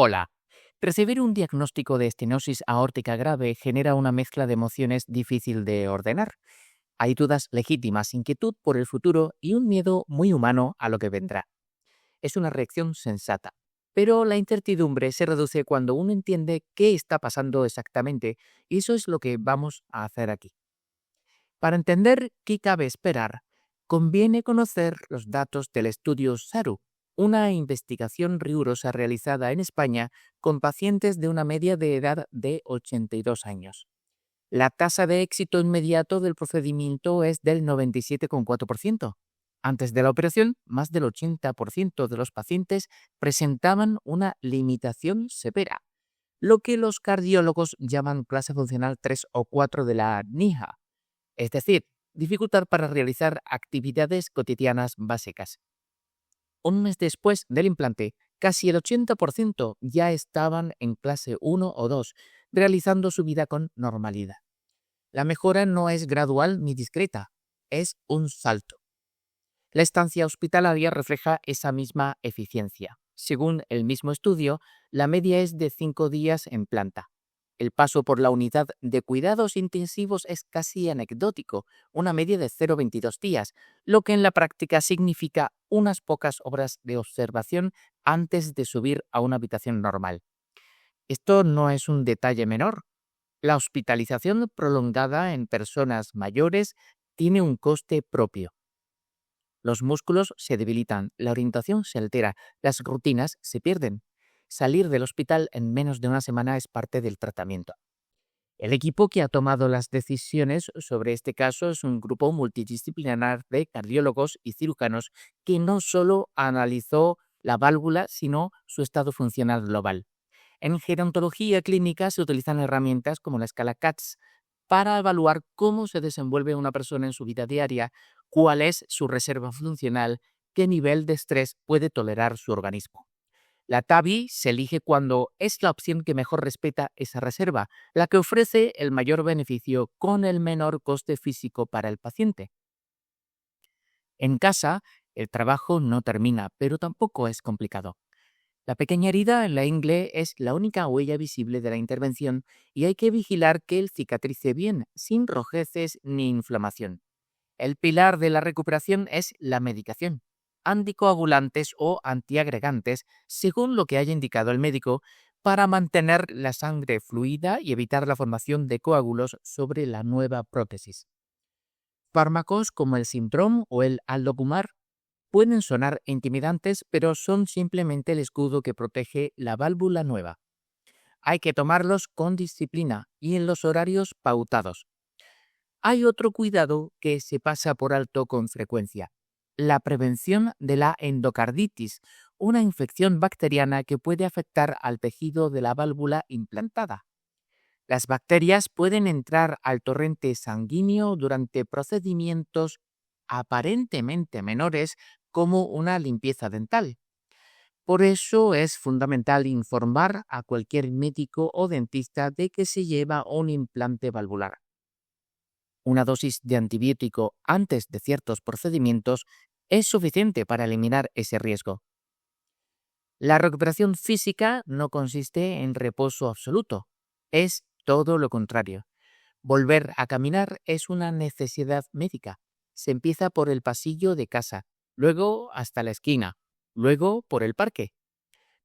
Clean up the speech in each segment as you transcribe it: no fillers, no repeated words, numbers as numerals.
Hola. Recibir un diagnóstico de estenosis aórtica grave genera una mezcla de emociones difícil de ordenar. Hay dudas legítimas, inquietud por el futuro y un miedo muy humano a lo que vendrá. Es una reacción sensata. Pero la incertidumbre se reduce cuando uno entiende qué está pasando exactamente, y eso es lo que vamos a hacer aquí. Para entender qué cabe esperar, conviene conocer los datos del estudio SARU, una investigación rigurosa realizada en España con pacientes de una media de edad de 82 años. La tasa de éxito inmediato del procedimiento es del 97,4%. Antes de la operación, más del 80% de los pacientes presentaban una limitación severa, lo que los cardiólogos llaman clase funcional 3 o 4 de la NIHA, es decir, dificultad para realizar actividades cotidianas básicas. Un mes después del implante, casi el 80% ya estaban en clase 1 o 2, realizando su vida con normalidad. La mejora no es gradual ni discreta, es un salto. La estancia hospitalaria refleja esa misma eficiencia. Según el mismo estudio, la media es de 5 días en planta. El paso por la unidad de cuidados intensivos es casi anecdótico, una media de 0,22 días, lo que en la práctica significa unas pocas horas de observación antes de subir a una habitación normal. Esto no es un detalle menor. La hospitalización prolongada en personas mayores tiene un coste propio. Los músculos se debilitan, la orientación se altera, las rutinas se pierden. Salir del hospital en menos de una semana es parte del tratamiento. El equipo que ha tomado las decisiones sobre este caso es un grupo multidisciplinar de cardiólogos y cirujanos que no solo analizó la válvula, sino su estado funcional global. En gerontología clínica se utilizan herramientas como la escala CATS para evaluar cómo se desenvuelve una persona en su vida diaria, cuál es su reserva funcional, qué nivel de estrés puede tolerar su organismo. La TAVI se elige cuando es la opción que mejor respeta esa reserva, la que ofrece el mayor beneficio con el menor coste físico para el paciente. En casa, el trabajo no termina, pero tampoco es complicado. La pequeña herida en la ingle es la única huella visible de la intervención y hay que vigilar que él cicatrice bien, sin rojeces ni inflamación. El pilar de la recuperación es la medicación, anticoagulantes o antiagregantes, según lo que haya indicado el médico, para mantener la sangre fluida y evitar la formación de coágulos sobre la nueva prótesis. Fármacos como el Sintrom o el Allopumar pueden sonar intimidantes, pero son simplemente el escudo que protege la válvula nueva. Hay que tomarlos con disciplina y en los horarios pautados. Hay otro cuidado que se pasa por alto con frecuencia: la prevención de la endocarditis, una infección bacteriana que puede afectar al tejido de la válvula implantada. Las bacterias pueden entrar al torrente sanguíneo durante procedimientos aparentemente menores como una limpieza dental. Por eso es fundamental informar a cualquier médico o dentista de que se lleva un implante valvular. Una dosis de antibiótico antes de ciertos procedimientos es suficiente para eliminar ese riesgo. La recuperación física no consiste en reposo absoluto, es todo lo contrario. Volver a caminar es una necesidad médica. Se empieza por el pasillo de casa, luego hasta la esquina, luego por el parque.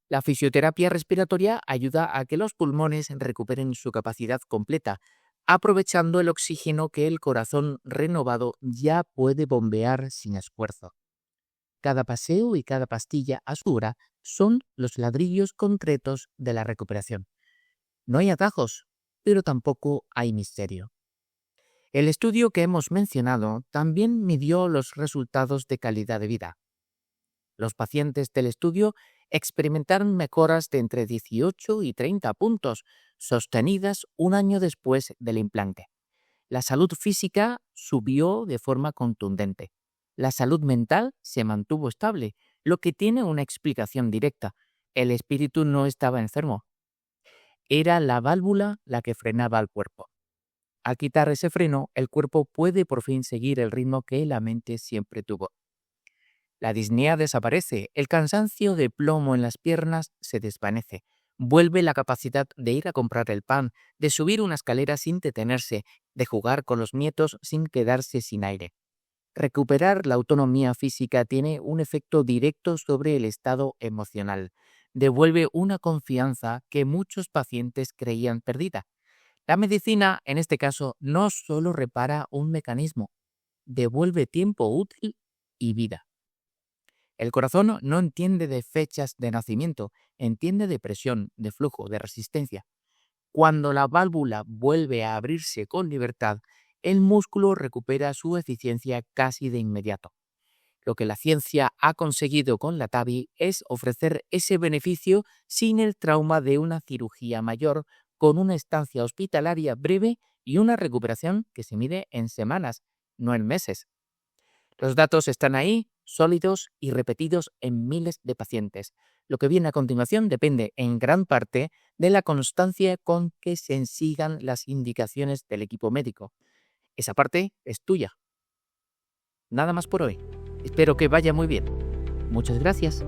La fisioterapia respiratoria ayuda a que los pulmones recuperen su capacidad completa, aprovechando el oxígeno que el corazón renovado ya puede bombear sin esfuerzo. Cada paseo y cada pastilla a su hora son los ladrillos concretos de la recuperación. No hay atajos, pero tampoco hay misterio. El estudio que hemos mencionado también midió los resultados de calidad de vida. Los pacientes del estudio experimentaron mejoras de entre 18 y 30 puntos, sostenidas un año después del implante. La salud física subió de forma contundente. La salud mental se mantuvo estable, lo que tiene una explicación directa: el espíritu no estaba enfermo. Era la válvula la que frenaba al cuerpo. Al quitar ese freno, el cuerpo puede por fin seguir el ritmo que la mente siempre tuvo. La disnea desaparece, el cansancio de plomo en las piernas se desvanece, Vuelve la capacidad de ir a comprar el pan, de subir una escalera sin detenerse, de jugar con los nietos sin quedarse sin aire. Recuperar la autonomía física tiene un efecto directo sobre el estado emocional. Devuelve una confianza que muchos pacientes creían perdida. La medicina, en este caso, no solo repara un mecanismo, devuelve tiempo útil y vida. El corazón no entiende de fechas de nacimiento, entiende de presión, de flujo, de resistencia. Cuando la válvula vuelve a abrirse con libertad, el músculo recupera su eficiencia casi de inmediato. Lo que la ciencia ha conseguido con la TAVI es ofrecer ese beneficio sin el trauma de una cirugía mayor, con una estancia hospitalaria breve y una recuperación que se mide en semanas, no en meses. Los datos están ahí, sólidos y repetidos en miles de pacientes. Lo que viene a continuación depende en gran parte de la constancia con que se sigan las indicaciones del equipo médico. Esa parte es tuya. Nada más por hoy. Espero que vaya muy bien. Muchas gracias.